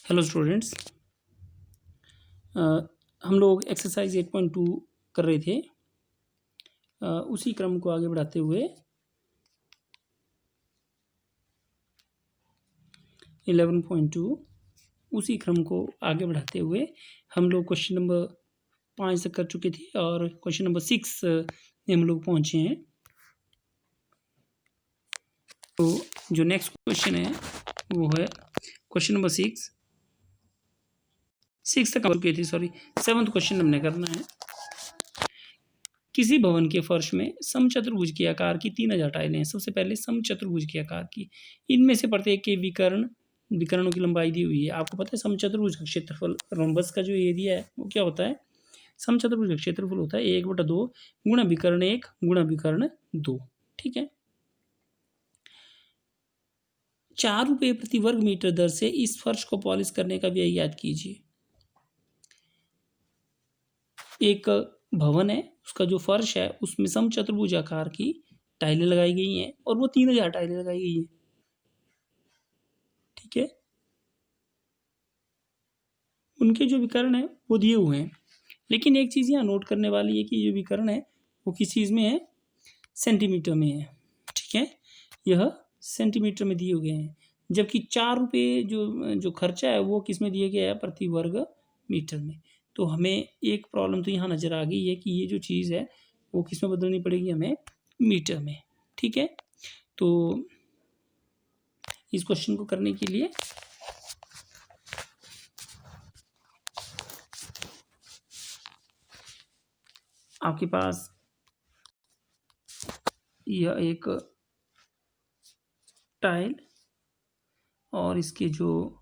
Hello students. हम लोग exercise 8.2 कर रहे थे। उसी क्रम को आगे बढ़ाते हुए 11.2 उसी क्रम को आगे बढ़ाते हुए हम लोग क्वेश्चन नंबर 5 तक कर चुके थे और क्वेश्चन नंबर 6 में हम लोग पहुँचे हैं। तो जो नेक्स्ट क्वेश्चन है वो है क्वेश्चन नंबर 6 तक कर चुके थे, सॉरी 7th क्वेश्चन हमने करना है। किसी भवन के फर्श में समचतुर्भुज के आकार की 3000 टाइलें हैं। सबसे पहले समचतुर्भुज के आकार की, इनमें से प्रत्येक के विकर्णों की लंबाई दी हुई है। आपको पता है समचतुर्भुज का क्षेत्रफल, रोम्बस का जो एरिया है वो क्या होता है, समचतुर्भुज का क्षेत्रफल होता है 1/2 गुणा विकर्ण 1 गुणा विकर्ण 2। ठीक है, 4 रुपये प्रति वर्ग मीटर दर से इस फर्श को पॉलिश करने का व्यय याद कीजिए। एक भवन है, उसका जो फर्श है उसमें समचतुर्भुज आकार की टाइलें लगाई गई हैं और वो 3000 टाइलें लगाई गई हैं। ठीक है, उनके जो विकर्ण है वो दिए हुए हैं, लेकिन एक चीज़ यहाँ नोट करने वाली है कि ये विकर्ण है वो किस चीज़ में है, सेंटीमीटर में है। ठीक है, यह सेंटीमीटर में दिए हुए हैं, जबकि 4 रुपये जो जो खर्चा है वो किस में दिया गया है, प्रति वर्ग मीटर में। तो हमें एक प्रॉब्लम तो यहाँ नज़र आ गई है कि ये जो चीज़ है वो किस में बदलनी पड़ेगी, हमें मीटर में। ठीक है, तो इस क्वेश्चन को करने के लिए आपके पास यह एक टाइल और इसके जो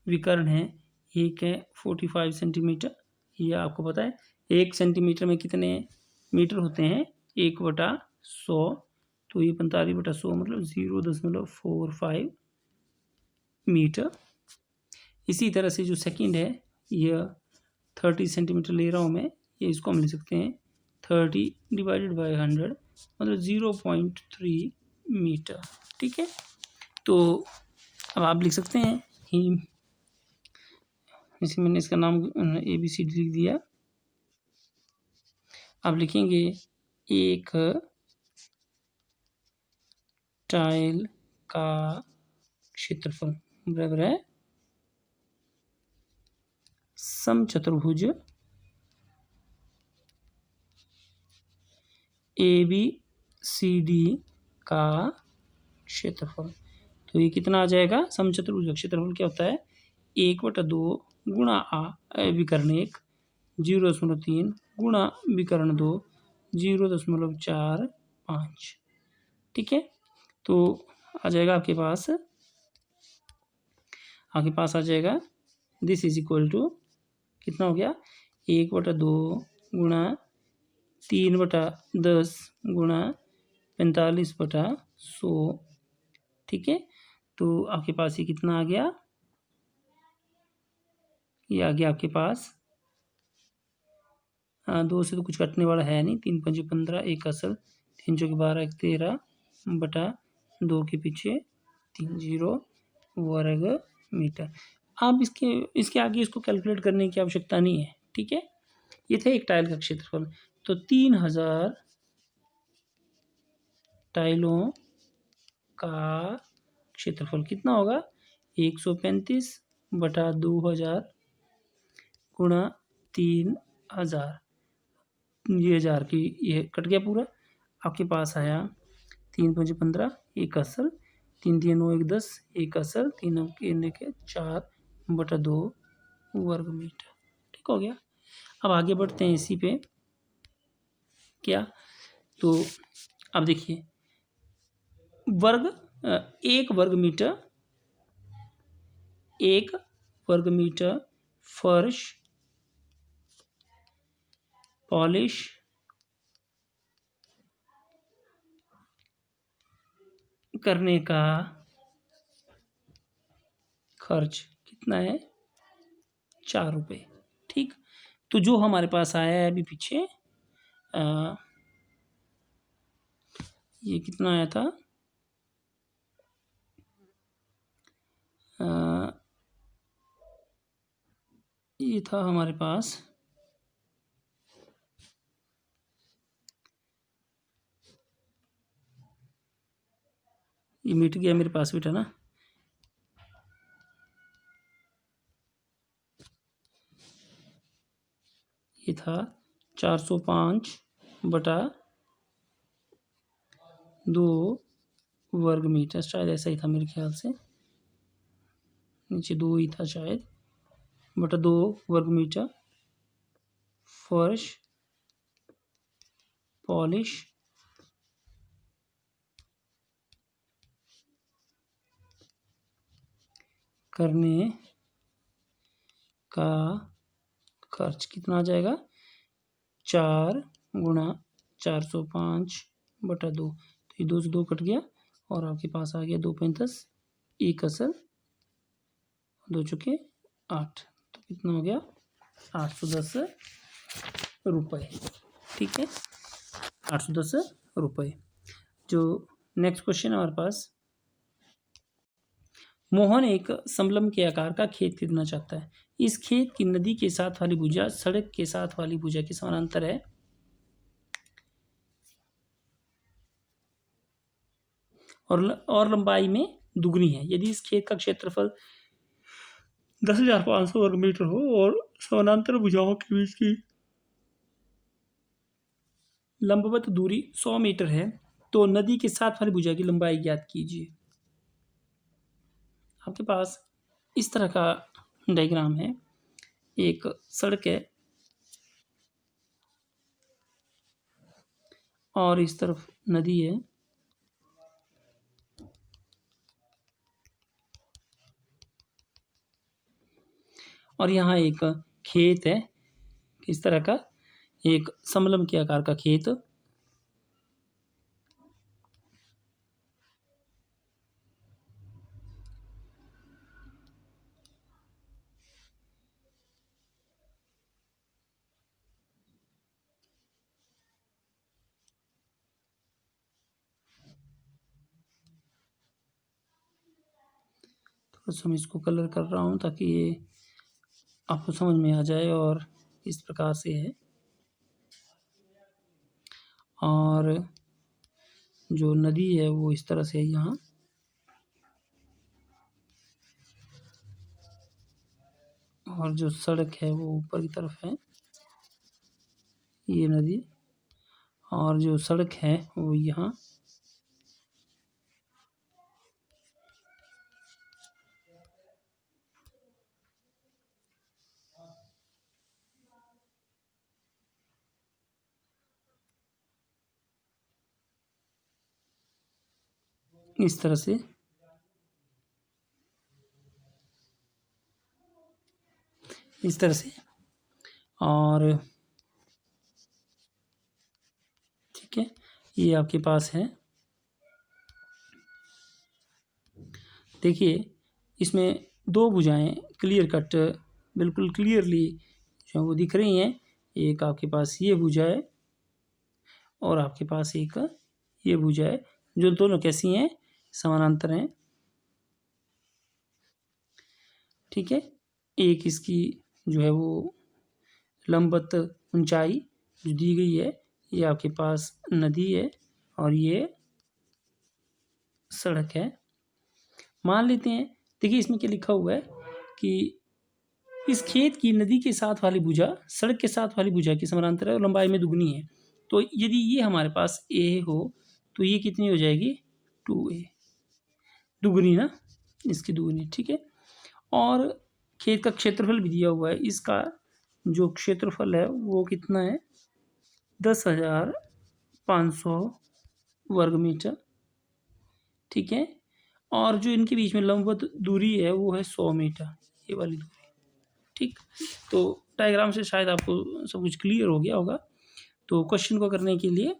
विकर्ण हैं, एक है 45 सेंटीमीटर। ये आपको पता है 1 सेंटीमीटर में कितने मीटर होते हैं, 1/100। तो ये 45/100 मतलब 0.45 मीटर। इसी तरह से जो सेकंड है यह 30 सेंटीमीटर ले रहा हूँ मैं, ये इसको हम ले सकते हैं 30/100 मतलब 0.3 मीटर। ठीक है, तो अब आप लिख सकते हैं कि जैसे मैंने इसका नाम ABCD लिख दिया। आप लिखेंगे एक टाइल का क्षेत्रफल बराबर है समचतुर्भुज ABCD का क्षेत्रफल। तो ये कितना आ जाएगा, समचतुर्भुज का क्षेत्रफल क्या होता है, 1/2 गुणा विकर्ण 1 0.3 गुणा विकर्ण 2 0.45। ठीक है, तो आ जाएगा आपके पास आ जाएगा दिस इज इक्वल टू कितना हो गया, 1/2 गुणा 3/10 गुणा 45/100। ठीक है, तो आपके पास ये कितना आ गया, ये आ गया आपके पास 2 से तो कुछ कटने वाला है नहीं, 3 पंजे 15 1 असल 3 चौके 12 1 13/2 के पीछे 3 0 वर्ग मीटर। आप इसके आगे इसको कैलकुलेट करने की आवश्यकता नहीं है। ठीक है, ये था एक टाइल का क्षेत्रफल। तो 3000 टाइलों का क्षेत्रफल कितना होगा, 135/2000 गुणा 3000। ये 1000 की ये कट गया पूरा, आपके पास आया 3 पंजे 15 1 असल 3 3 9 1 10 1 असल 3 के 4/2 वर्ग मीटर। ठीक हो गया, अब आगे बढ़ते हैं इसी पे। क्या, तो अब देखिए एक वर्ग मीटर फर्श पॉलिश करने का खर्च कितना है, 4 रुपये। ठीक, तो जो हमारे पास आया है अभी पीछे ये कितना आया था, ये था हमारे पास ये मिट गया मेरे पास बेटा ना। ये था 405/2 वर्ग मीटर, शायद ऐसा ही था मेरे ख्याल से, नीचे 2 ही था शायद, बटा 2 वर्ग मीटर। फर्श पॉलिश करने का खर्च कितना आ जाएगा, 4 गुणा 405/2। तो ये 2 से 2 कट गया और आपके पास आ गया 2×5 एक असल 2 चुके 8, तो कितना हो गया 810 रुपये। ठीक है, 810 रुपये। जो नेक्स्ट क्वेश्चन है हमारे पास, मोहन एक समलंब के आकार का खेत खरीदना चाहता है। इस खेत की नदी के साथ वाली भुजा सड़क के साथ वाली भुजा के समानांतर है और लंबाई में दुगनी है। यदि इस खेत का क्षेत्रफल 10,500 वर्ग मीटर हो और समानांतर भुजाओं के बीच की लंबवत दूरी 100 मीटर है, तो नदी के साथ वाली भुजा की लंबाई ज्ञात कीजिए। आपके पास इस तरह का डायग्राम है, एक सड़क है और इस तरफ नदी है, और यहाँ एक खेत है, इस तरह का एक समलंब के आकार का खेत। थोड़ा सा मैं इसको कलर कर रहा हूँ ताकि ये आपको समझ में आ जाए, और इस प्रकार से है। और जो नदी है वो इस तरह से है यहाँ, और जो सड़क है वो ऊपर की तरफ है, ये नदी, और जो सड़क है वो यहाँ, इस तरह से। इस तरह से, और ठीक है, ये आपके पास है। देखिए इसमें 2 भुजाएं क्लियर कट बिल्कुल क्लियरली जो वो दिख रही हैं। एक आपके पास ये भुजा है और आपके पास एक ये भुजा है, जो दोनों कैसी हैं, समानांतर हैं। ठीक है, एक इसकी जो है वो लंबवत ऊंचाई जो दी गई है, ये आपके पास नदी है और ये सड़क है। मान लेते हैं, देखिए इसमें क्या लिखा हुआ है कि इस खेत की नदी के साथ वाली भुजा सड़क के साथ वाली भुजा की समानांतर है और लंबाई में दुगनी है। तो यदि ये हमारे पास ए हो तो ये कितनी हो जाएगी, 2a, दुगनी ना, इसकी दुगनी। ठीक है, और खेत का क्षेत्रफल भी दिया हुआ है, इसका जो क्षेत्रफल है वो कितना है, 10,500 वर्ग मीटर। ठीक है, और जो इनके बीच में लंबवत दूरी है वो है 100 मीटर, ये वाली दूरी। ठीक, तो डायग्राम से शायद आपको सब कुछ क्लियर हो गया होगा। तो क्वेश्चन को करने के लिए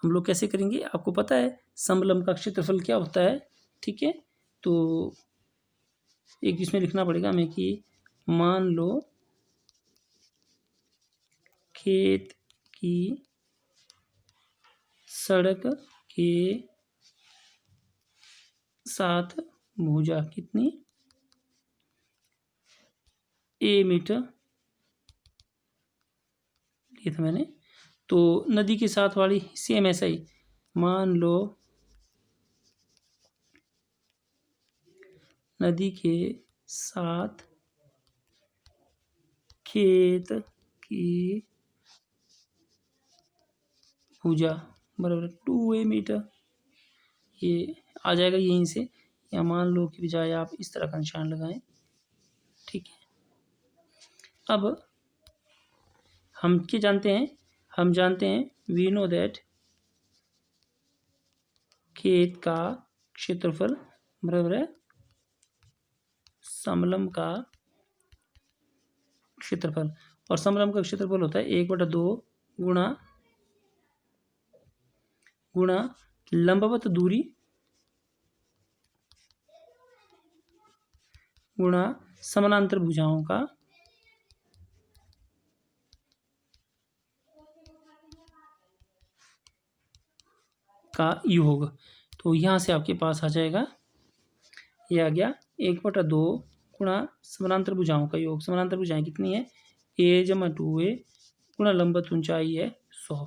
हम लोग कैसे करेंगे, आपको पता है समलंब का क्षेत्रफल क्या होता है। ठीक है, तो एक इसमें लिखना पड़ेगा हमें कि मान लो खेत की सड़क के साथ भुजा कितनी, ए मीटर लिया था मैंने। तो नदी के साथ वाली सेम ऐसा ही, मान लो नदी के साथ खेत की भुजा बराबर 2a मीटर, ये आ जाएगा यहीं से, या मान लो कि बजाय आप इस तरह का निशान लगाएं। ठीक है, अब हम क्या जानते हैं, हम जानते हैं वी नो दैट खेत का क्षेत्रफल बराबर है समलंब का क्षेत्रफल, और समलंब का क्षेत्रफल होता है 1/2 गुणा लंबवत दूरी गुणा समानांतर भुजाओं का योग। तो यहाँ से आपके पास आ जाएगा, ये आ गया 1/2 गुणा समानांतर भुजाओं का योग। समानांतर भुजाएं कितनी है, a जमा 2a गुणा लंबवत ऊंचाई है 100,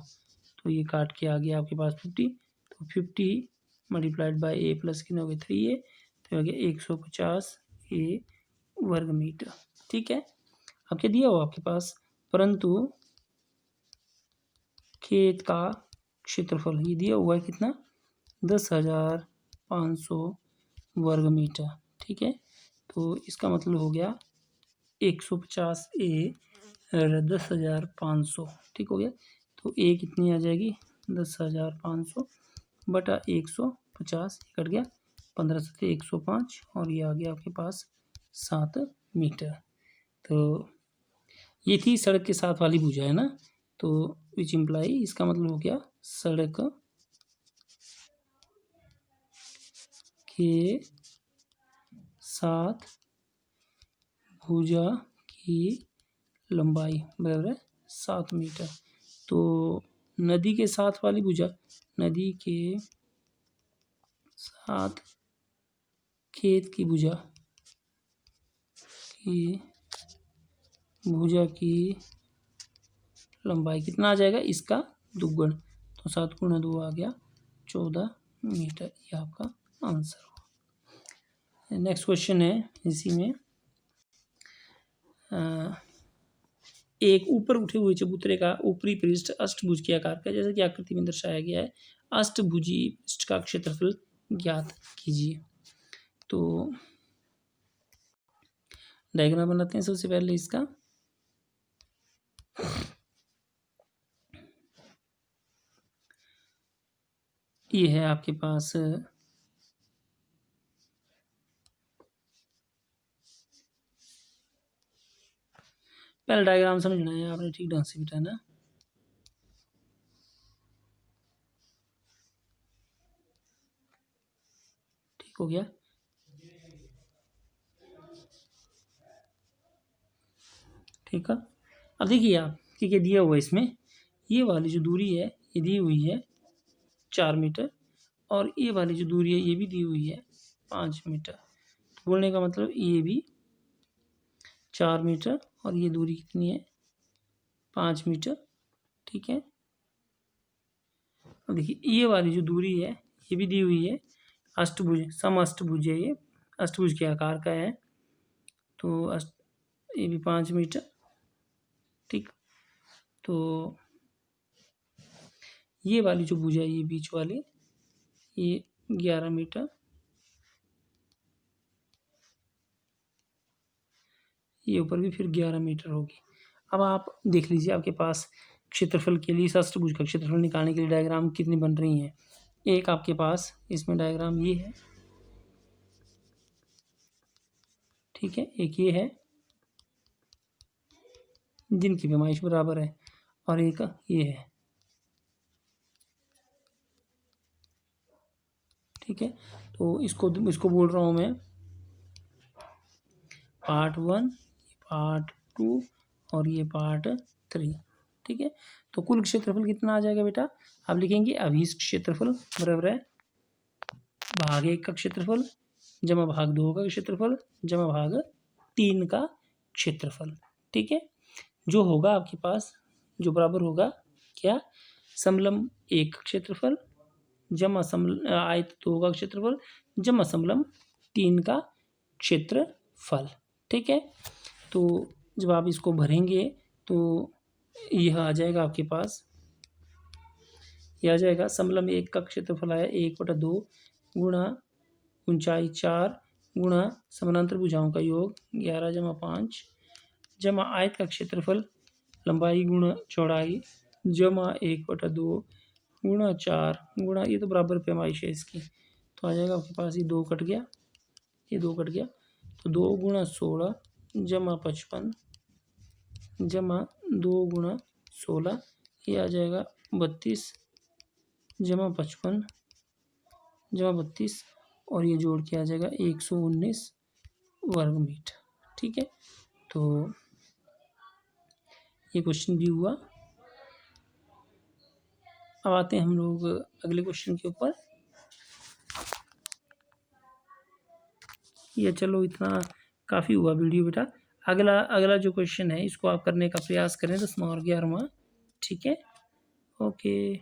तो ये काट के आ गया आपके पास 50, तो 50 मल्टीप्लाइड बाई a प्लस कितना हो गया 3a, तो आ गया 150 a वर्ग मीटर। ठीक है, अब क्या दिया हुआ आपके पास, परंतु खेत का क्षेत्रफल ये दिया हुआ है कितना 10,500 वर्ग मीटर। ठीक है, तो इसका मतलब हो गया 150 a 10,500, ठीक हो गया। तो a कितनी आ जाएगी 10,500 बटा 150, कट गया 15 से 105, और ये आ गया आपके पास 7 मीटर। तो ये थी सड़क के साथ वाली भुजा है ना, तो विच इम्प्लाई, इसका मतलब हो गया सड़क के साथ भुजा की लंबाई बराबर है 7 मीटर। तो नदी के साथ वाली भुजा, नदी के साथ खेत की भुजा की लंबाई कितना आ जाएगा, इसका दुगुण, तो 7 गुणा 2 आ गया 14 मीटर, ये आपका आंसर हुआ। नेक्स्ट क्वेश्चन है इसी में, एक ऊपर उठे हुए चबूतरे का ऊपरी पृष्ठ अष्टभुज के आकार का, जैसे कि आकृति में दर्शाया गया है, अष्टभुजी पृष्ठ का क्षेत्रफल ज्ञात कीजिए। तो डायग्राम बनाते हैं सबसे पहले इसका। ये है आपके पास पहले डायग्राम समझना है आपने, ठीक ढंग से बिठाना। ठीक हो गया, ठीक है। अब देखिए आप कि क्या दिया हुआ है इसमें, ये वाली जो दूरी है ये दी हुई है 4 मीटर, और ये वाली जो दूरी है ये भी दी हुई है 5 मीटर। तो बोलने का मतलब ये भी 4 मीटर और ये दूरी कितनी है 5 मीटर। ठीक है, अब देखिए ये वाली जो दूरी है ये भी दी हुई है, अष्टभुज, सम अष्टभुज है, ये अष्टभुज के आकार का है, तो ये भी 5 मीटर। ठीक, तो ये वाली जो भुजा है ये बीच वाली ये 11 मीटर, ये ऊपर भी फिर 11 मीटर होगी। अब आप देख लीजिए आपके पास क्षेत्रफल के लिए, अष्टभुज का क्षेत्रफल निकालने के लिए डायग्राम कितनी बन रही हैं। एक आपके पास इसमें डायग्राम ये है, ठीक है, एक ये है जिनकी पैमाइश बराबर है, और एक ये है। ठीक है, तो इसको बोल रहा हूँ मैं पार्ट 1, पार्ट 2 और ये पार्ट 3। ठीक है, तो कुल क्षेत्रफल कितना आ जाएगा बेटा, आप लिखेंगे अभीष्ट क्षेत्रफल बराबर है भाग 1 का क्षेत्रफल जमा भाग 2 का क्षेत्रफल जमा भाग 3 का क्षेत्रफल। ठीक है, जो होगा आपके पास, जो बराबर होगा क्या, समलंब 1 का क्षेत्रफल जमा आयत 2 का क्षेत्रफल जमा समलंब 3 का क्षेत्रफल। ठीक है, तो जब आप इसको भरेंगे तो यह आ जाएगा आपके पास, यह आ जाएगा समलंब 1 का क्षेत्रफल आया 1/2 गुणा ऊंचाई 4 गुणा समानांतर भुजाओं का योग 11 जमा 5 जमा आयत का क्षेत्रफल लंबाई गुणा चौड़ाई जमा 1/2 गुणा 4 गुणा, ये तो बराबर पैमाइश है इसकी, तो आ जाएगा आपके पास, ये 2 कट गया, ये 2 कट गया, तो 2 गुणा 16 जमा 55 जमा 2 गुणा 16, ये आ जाएगा 32 जमा 55 जमा 32, और ये जोड़ के आ जाएगा 119 वर्ग मीटर। ठीक है, तो ये क्वेश्चन भी हुआ। अब आते हैं हम लोग अगले क्वेश्चन के ऊपर। ये चलो इतना काफ़ी हुआ वीडियो बेटा। अगला जो क्वेश्चन है इसको आप करने का प्रयास करें 10वां और 11वां। ठीक है, ओके।